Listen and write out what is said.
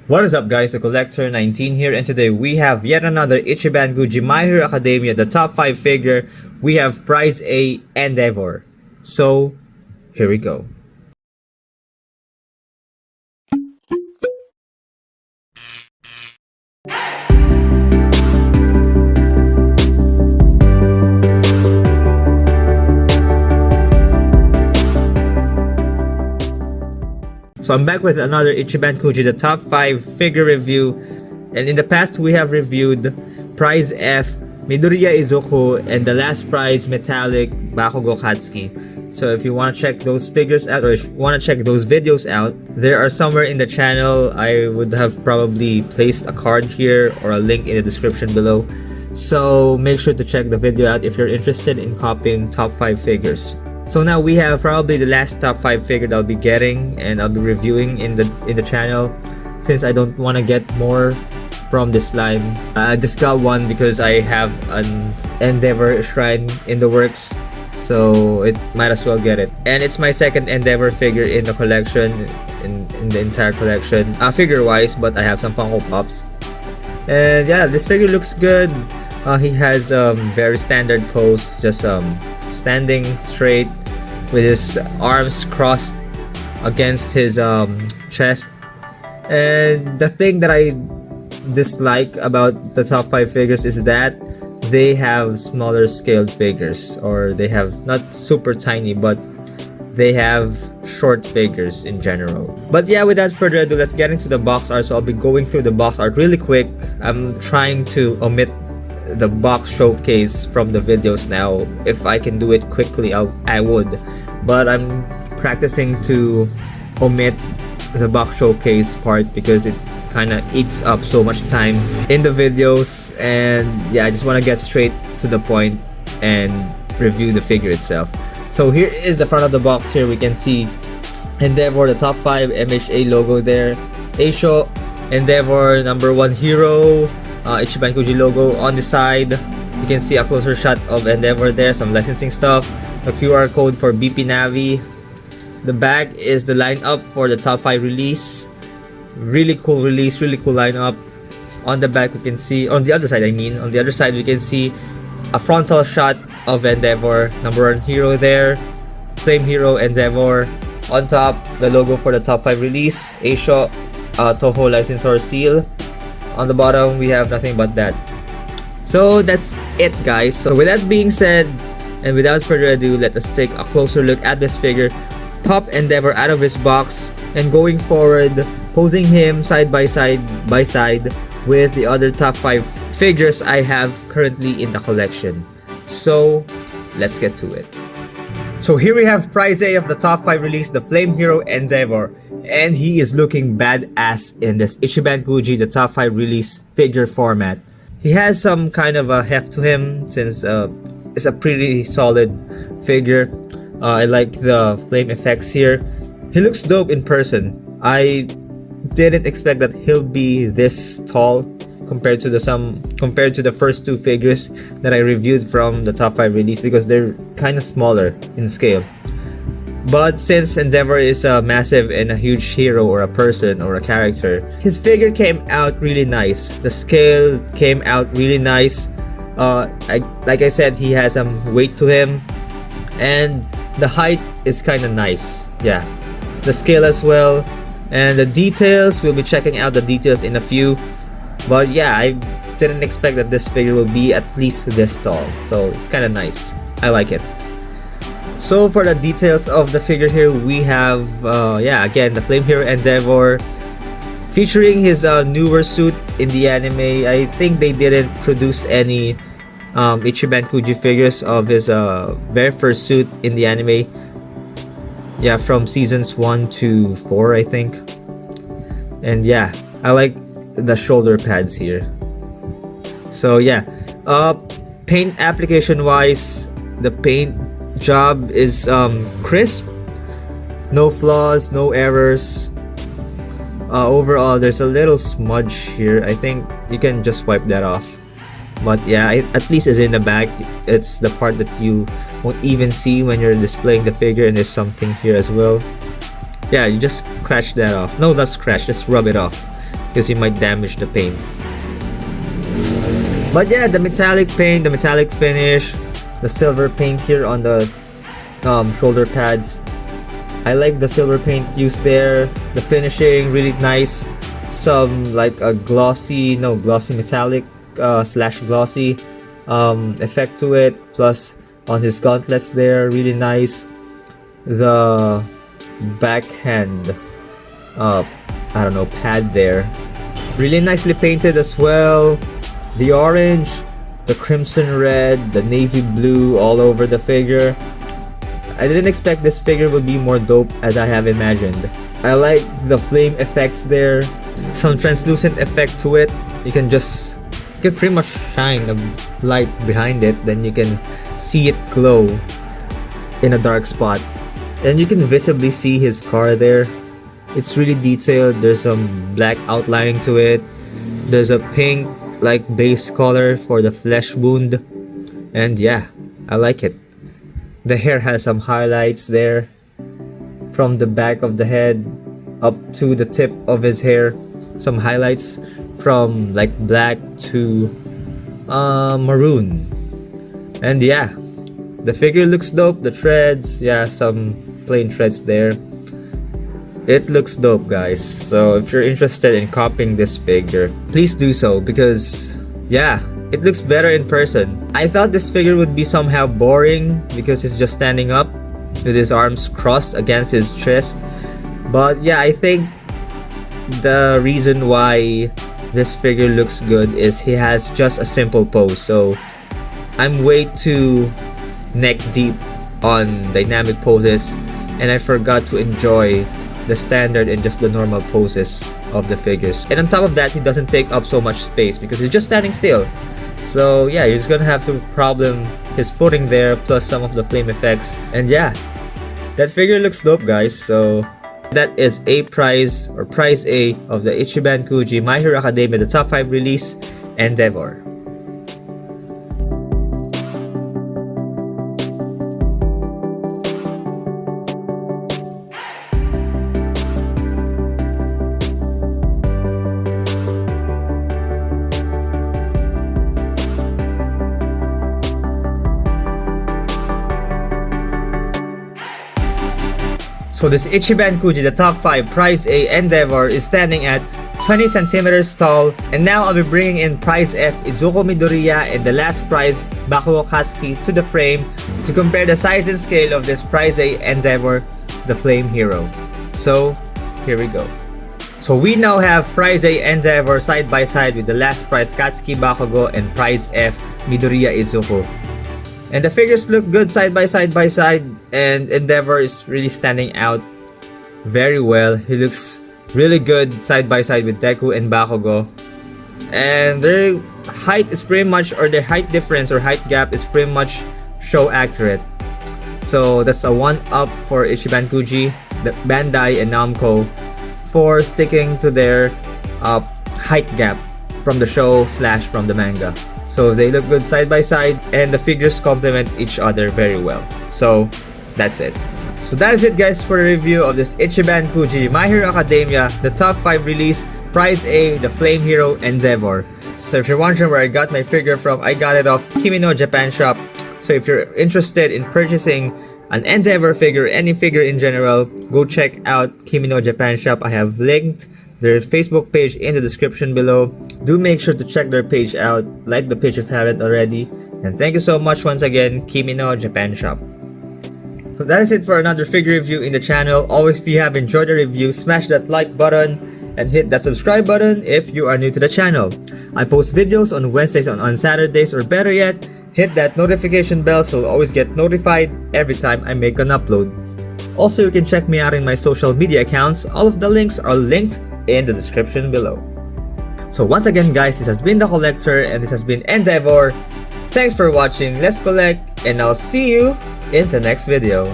What is up guys, the Coollector 19 here, and today we have yet another Ichiban Kuji My Hero Academia, the top 5 figure. We have Prize A Endeavor. So, here we go. So I'm back with another Ichiban Kuji, the top 5 figure review. And in the past we have reviewed Prize F, Midoriya Izuku, and the last prize, Metallic Bakugo Katsuki. So if you want to check those figures out, or if you want to check those videos out, there are somewhere in the channel. I would have probably placed a card here or a link in the description below. So make sure to check the video out if you're interested in copying top 5 figures. So now we have probably the last top 5 figure that I'll be getting and I'll be reviewing in the channel, since I don't want to get more from this line. I just got one because I have an Endeavor shrine in the works, so it might as well get it. And it's my second Endeavor figure in the collection, in the entire collection, figure wise, but I have some Funko Pops. And yeah, this figure looks good. He has very standard pose, just standing straight with his arms crossed against his chest. And the thing that I dislike about the top 5 figures is that they have smaller scaled figures, or they have not super tiny, but they have short figures in general. But yeah, without further ado, let's get into the box art. So I'll be going through the box art really quick. I'm trying to omit the box showcase from the videos now. If I can do it quickly, I would, but I'm practicing to omit the box showcase part because it kind of eats up so much time in the videos. And yeah, I just want to get straight to the point and review the figure itself. So here is the front of the box. Here we can see Endeavor, the top 5 MHA logo there, Aisho, Endeavor #1 hero, Ichiban Kuji logo on the side. You can see a closer shot of Endeavor there, some licensing stuff, a QR code for BP Navi. The back is the lineup for the top 5 release. Really cool release, really cool lineup. On the back we can see, on the other side on the other side we can see a frontal shot of Endeavor, #1 hero there, Flame Hero Endeavor. On top, the logo for the top 5 release, Aisho, Toho licensor seal. On the bottom we have nothing but that. So that's it guys. So with that being said, and without further ado, let us take a closer look at this figure. Pop Endeavor out of his box, and going forward, posing him side by side with the other top 5 figures I have currently in the collection. So let's get to it. So here we have Prize A of the top 5 release, the Flame Hero Endeavor. And he is looking badass in this Ichiban Kuji, the top 5 release figure format. He has some kind of a heft to him, since it's a pretty solid figure. I like the flame effects here. He looks dope in person. I didn't expect that he'll be this tall compared to the first 2 figures that I reviewed from the top 5 release, because they're kind of smaller in scale. But since Endeavor is a massive and a huge hero, or a person, or a character, his figure came out really nice. The scale came out really nice. Like I said, he has some weight to him, and the height is kind of nice. Yeah, the scale as well, and the details, we'll be checking out the details in a few. But yeah, I didn't expect that this figure will be at least this tall, so it's kind of nice. I like it. So for the details of the figure here, we have yeah, again, the Flame Hero Endeavor, featuring his newer suit in the anime. I think they didn't produce any Ichiban Kuji figures of his very first suit in the anime. Yeah, from seasons 1 to 4 I think. And yeah, I like the shoulder pads here. So yeah, paint application wise, the paint job is crisp, no flaws, no errors. Overall, there's a little smudge here. I think you can just wipe that off. But yeah, at least it's in the back. It's the part that you won't even see when you're displaying the figure, and there's something here as well. Yeah, you just scratch that off. No, not scratch, just rub it off. because he might damage the paint. But yeah, the metallic paint, the metallic finish, the silver paint here on the shoulder pads. I like the silver paint used there. The finishing really nice. Some like a glossy metallic slash glossy effect to it. Plus on his gauntlets there, really nice. The backhand pad there, really nicely painted as well. The orange, the crimson red, the navy blue all over the figure. I didn't expect this figure would be more dope as I have imagined. I like the flame effects there, some translucent effect to it. You can pretty much shine a light behind it, then you can see it glow in a dark spot. And you can visibly see his car there. It's really detailed. There's some black outlining to it. There's a pink like base color for the flesh wound, and yeah, I like it. The hair has some highlights there from the back of the head up to the tip of his hair. Some highlights from like black to maroon, and yeah, the figure looks dope. The treads, yeah, some plain treads there. It looks dope, guys. So if you're interested in copying this figure, please do so, because yeah, it looks better in person. I thought this figure would be somehow boring because he's just standing up with his arms crossed against his chest. But yeah, I think the reason why this figure looks good is he has just a simple pose. So I'm way too neck deep on dynamic poses, and I forgot to enjoy the standard and just the normal poses of the figures. And on top of that, he doesn't take up so much space because he's just standing still. So yeah, you're just gonna have to problem his footing there, plus some of the flame effects. And yeah, that figure looks dope, guys. So that is prize A of the Ichiban Kuji My Hero Academia, the top 5 release, Endeavor. So this Ichiban Kuji, the top 5 prize A Endeavor, is standing at 20 centimeters tall, and now I'll be bringing in prize F Izuku Midoriya and the last prize Bakugo Katsuki to the frame to compare the size and scale of this prize A Endeavor, the Flame Hero. So here we go. So we now have prize A Endeavor side by side with the last prize Katsuki Bakugo and prize F Midoriya Izuku. And the figures look good side by side, and Endeavor is really standing out very well. He looks really good side by side with Deku and Bakugo. And their height is pretty much, or their height difference or height gap is pretty much show accurate. So that's a 1-up for Ichiban Kuji, the Bandai and Namco for sticking to their height gap from the show / from the manga. So they look good side by side, and the figures complement each other very well. So that's it. So that is it, guys, for the review of this Ichiban Kuji My Hero Academia, the top 5 release, prize A, the Flame Hero Endeavor. So if you're wondering where I got my figure from, I got it off Kimi No Japan Shop. So if you're interested in purchasing an Endeavor figure, any figure in general, go check out Kimi No Japan Shop. I have linked their Facebook page in the description below. Do make sure to check their page out, like the page if you haven't already. And thank you so much once again, Kimi No Japan Shop. So that is it for another figure review in the channel. Always, if you have enjoyed the review, smash that like button and hit that subscribe button if you are new to the channel. I post videos on Wednesdays and on Saturdays, or better yet, hit that notification bell so you'll always get notified every time I make an upload. Also, you can check me out in my social media accounts. All of the links are linked in the description below. So once again, guys, this has been the Coollector, and this has been Endeavor. Thanks for watching. Let's collect, and I'll see you in the next video.